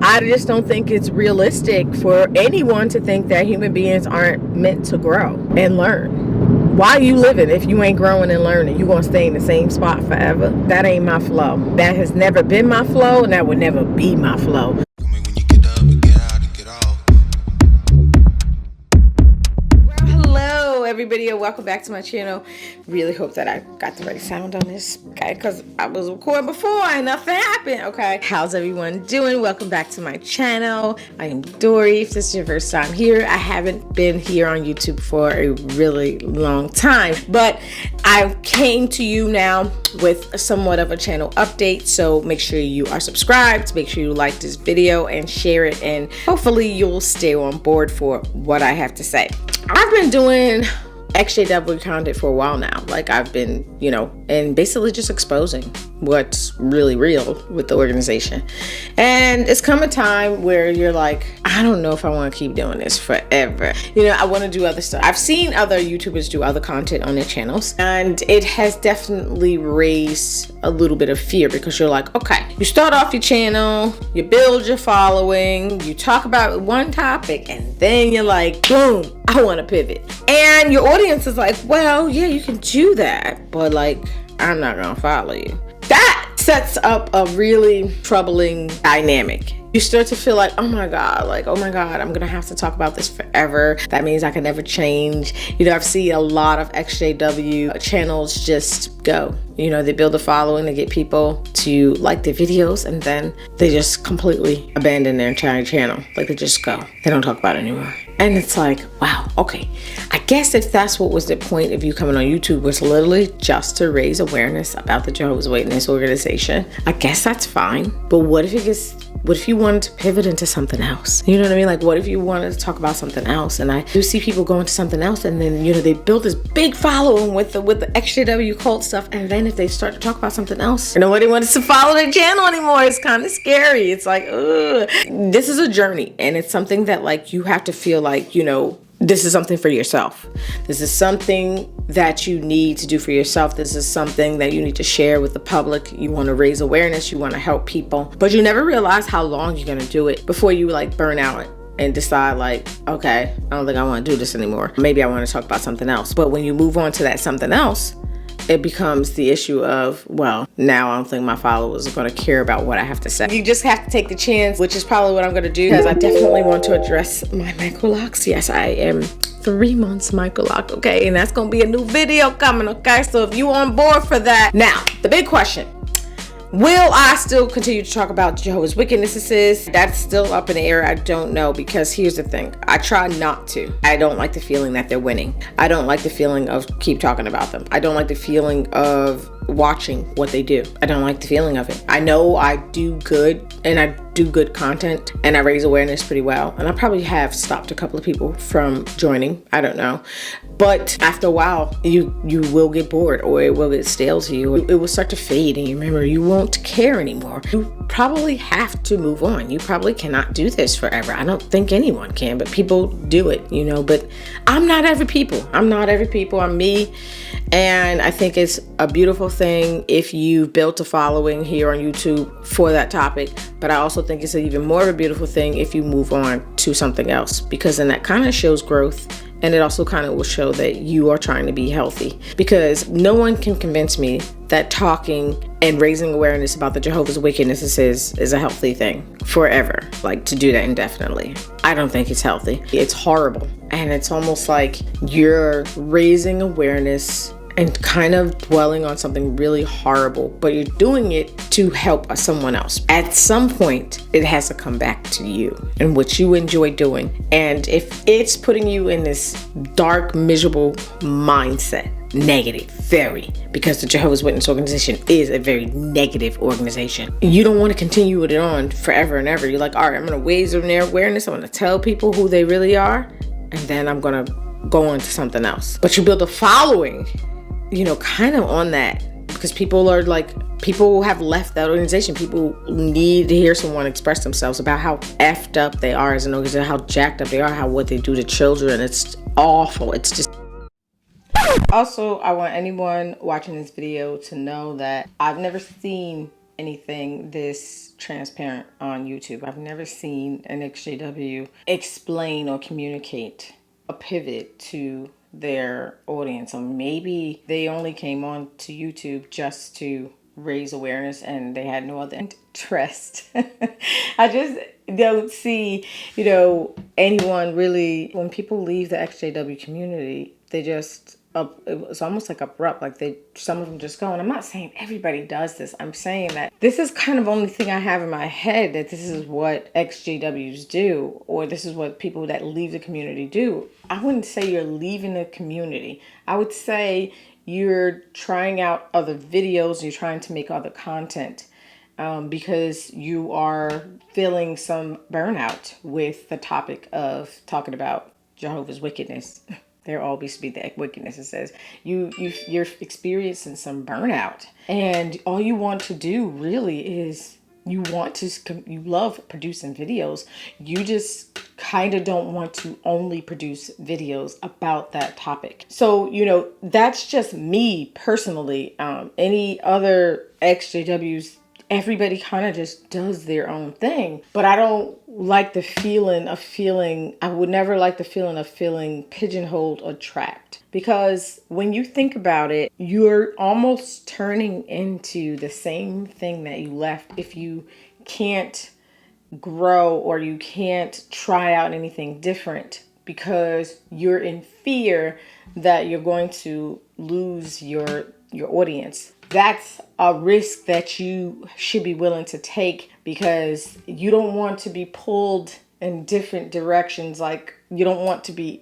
I just don't think it's realistic for anyone to think that human beings aren't meant to grow and learn. Why are you living if you ain't growing and learning? You gonna stay in the same spot forever? That ain't my flow. That has never been my flow, and that would never be my flow. Everybody, and welcome back to my channel. Really hope that I got the right sound on this, okay, because I was recording before and nothing happened. Okay, how's everyone doing? Welcome back to my channel. I am Dory. If this is your first time here, I haven't been here on YouTube for a really long time, but I came to you now with somewhat of a channel update. So make sure you are subscribed, make sure you like this video and share it, and hopefully you'll stay on board for what I have to say. I've been doing EXJW content for a while now. Like, I've been, and basically just exposing what's really real with the organization. And it's come a time where you're like, I don't know if I want to keep doing this forever. I want to do other stuff. I've seen other YouTubers do other content on their channels, and it has definitely raised a little bit of fear, because you're like, okay, you start off your channel, you build your following, you talk about one topic, and then you're like, boom, I want to pivot. And your audience is like, well, yeah, you can do that, but like, I'm not gonna follow you. That sets up a really troubling dynamic. You start to feel like, oh my God, I'm gonna have to talk about this forever. That means I can never change. I've seen a lot of XJW channels just go. They build a following, they get people to like their videos, and then they just completely abandon their entire channel. Like, they just go. They don't talk about it anymore. And it's like, wow, okay. I guess if that's what was the point of you coming on YouTube, was literally just to raise awareness about the Jehovah's Witness organization, I guess that's fine. But what if you wanted to pivot into something else? You know what I mean? Like, what if you wanted to talk about something else? And I do see people go into something else, and then, they build this big following with the XJW cult stuff. And then if they start to talk about something else, nobody wants to follow their channel anymore. It's kind of scary. It's like, ugh. This is a journey, and it's something that, like, you have to feel like, this is something for yourself. This is something that you need to do for yourself. This is something that you need to share with the public. You want to raise awareness. You want to help people. But you never realize how long you're going to do it before you burn out and decide like, okay, I don't think I want to do this anymore. Maybe I want to talk about something else. But when you move on to that something else, it becomes the issue of, well, now I don't think my followers are going to care about what I have to say. You just have to take the chance, which is probably what I'm going to do, because I definitely want to address my microlocks. Yes, I am 3 months microlock, okay? And that's going to be a new video coming, okay? So if you on board for that. Now, the big question. Will I still continue to talk about Jehovah's Wickednesses? That's still up in the air. I don't know, because here's the thing. I try not to. I don't like the feeling that they're winning. I don't like the feeling of keep talking about them. I don't like the feeling of watching what they do. I don't like the feeling of it. I know I do good, and I do good content, and I raise awareness pretty well. And I probably have stopped a couple of people from joining. I don't know. But after a while, you will get bored, or it will get stale to you. It will start to fade, and you remember you won't care anymore. You probably have to move on. You probably cannot do this forever. I don't think anyone can, but people do it, But I'm not every people. I'm me. And I think it's a beautiful thing if you've built a following here on YouTube for that topic. But I also think it's even more of a beautiful thing if you move on to something else, because then that kind of shows growth. And it also kind of will show that you are trying to be healthy, because no one can convince me that talking and raising awareness about the Jehovah's Wickednesses is a healthy thing forever. Like, to do that indefinitely, I don't think it's healthy. It's horrible. And it's almost like you're raising awareness and kind of dwelling on something really horrible, but you're doing it to help someone else. At some point, it has to come back to you and what you enjoy doing. And if it's putting you in this dark, miserable mindset, negative, very, because the Jehovah's Witness organization is a very negative organization, you don't want to continue with it on forever and ever. You're like, all right, I'm going to raise their awareness. I'm going to tell people who they really are, and then I'm going to go on to something else. But you build a following, kind of on that, because people have left that organization. People need to hear someone express themselves about how effed up they are as an organization, how jacked up they are, what they do to children. It's awful. It's just. Also, I want anyone watching this video to know that I've never seen anything this transparent on YouTube. I've never seen an XJW explain or communicate a pivot to their audience. Or maybe they only came on to YouTube just to raise awareness and they had no other interest. I just don't see, anyone really, when people leave the XJW community, they just, it's almost like abrupt, like some of them just go. And I'm not saying everybody does this. I'm saying that this is kind of the only thing I have in my head, that this is what XJWs do, or this is what people that leave the community do. I wouldn't say you're leaving the community. I would say you're trying out other videos, you're trying to make other content because you are feeling some burnout with the topic of talking about Jehovah's wickedness. There always be the wickedness. It says you're experiencing some burnout, and all you want to do really is you love producing videos. You just kind of don't want to only produce videos about that topic. So, that's just me personally. Any other XJWs, everybody kind of just does their own thing. But I don't like the feeling of I would never like the feeling of feeling pigeonholed or trapped. Because when you think about it, you're almost turning into the same thing that you left if you can't grow or you can't try out anything different, because you're in fear that you're going to lose your audience. That's a risk that you should be willing to take, because you don't want to be pulled in different directions. Like, I don't want to be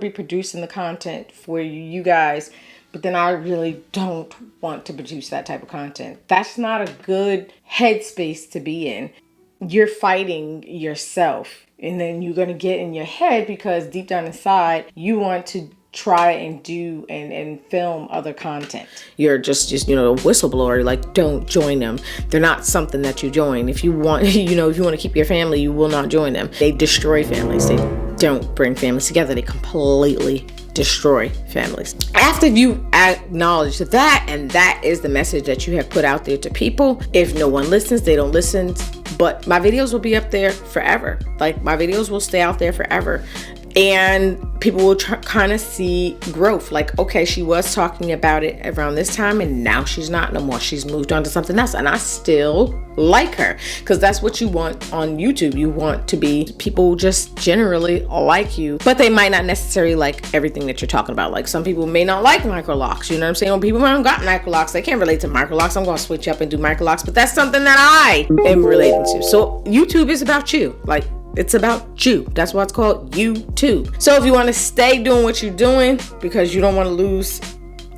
producing the content for you guys, but then I really don't want to produce that type of content. That's not a good headspace to be in. You're fighting yourself, and then you're going to get in your head because deep down inside you want to try and do and film other content. You're just a whistleblower. Like, don't join them. They're not something that you join. If you want, if you want to keep your family, you will not join them. They destroy families. They don't bring families together. They completely destroy families. After you acknowledge that, and that is the message that you have put out there to people, if no one listens, they don't listen. But my videos will be up there forever. Like, my videos will stay out there forever. And people will kind of see growth. Like, okay, she was talking about it around this time, and now she's not no more. She's moved on to something else. And I still like her, because that's what you want on YouTube. You want to be, people just generally like you, but they might not necessarily like everything that you're talking about. Like, some people may not like micro locks. You know what I'm saying? When people haven't got micro locks, they can't relate to micro locks. I'm going to switch up and do micro locks, but that's something that I am relating to. So YouTube is about you. Like, it's about you. That's why it's called YouTube. So if you want to stay doing what you're doing because you don't want to lose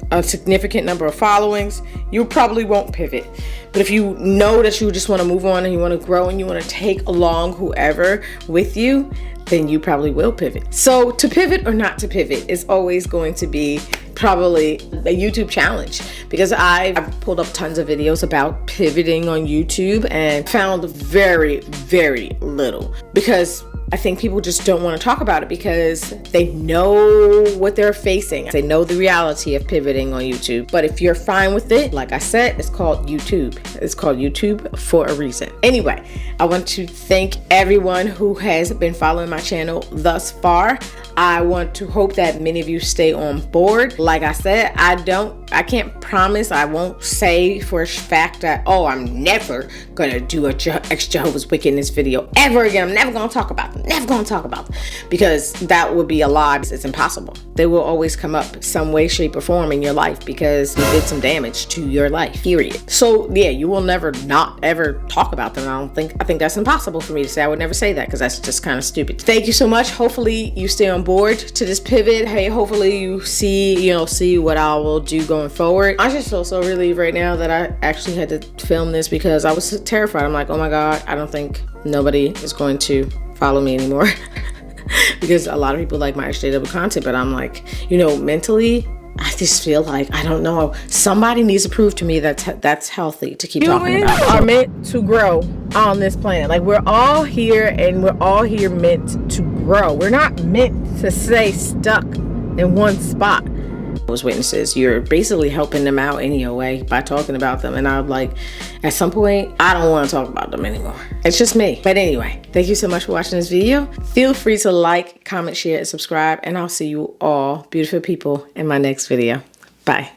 a significant number of followings, you probably won't pivot. But if you know that you just want to move on and you want to grow and you want to take along whoever with you, then you probably will pivot. So to pivot or not to pivot is always going to be probably a YouTube challenge, because I've pulled up tons of videos about pivoting on YouTube and found very, very little, because I think people just don't want to talk about it because they know what they're facing. They know the reality of pivoting on YouTube. But if you're fine with it, like I said, it's called YouTube. It's called YouTube for a reason. Anyway, I want to thank everyone who has been following my channel thus far. I want to hope that many of you stay on board. Like I said, I can't promise, I won't say for a fact that, I'm never gonna do a Jehovah's Wickedness video ever again. I'm never gonna talk about them. Never gonna talk about them, because that would be a lie. It's impossible. They will always come up some way, shape, or form in your life because you did some damage to your life, period. So yeah, you will never not ever talk about them. I think that's impossible for me to say. I would never say that, because that's just kind of stupid. Thank you so much. Hopefully you stay on board to this pivot. Hey, hopefully you see what I will do going forward. I just feel so relieved right now that I actually had to film this, because I was terrified. I'm like, oh my God, I don't think nobody is going to follow me anymore. Because a lot of people like my XJW content, but I'm like, mentally, I just feel like, I don't know, somebody needs to prove to me that that's healthy to keep talking about. Humans are meant to grow on this planet. Like, we're all here, and we're all here meant to grow. We're not meant to stay stuck in one spot. Those witnesses, you're basically helping them out in your way by talking about them. And I'm like, at some point, I don't want to talk about them anymore. It's just me. But anyway, thank you so much for watching this video. Feel free to like, comment, share, and subscribe. And I'll see you all beautiful people in my next video. Bye.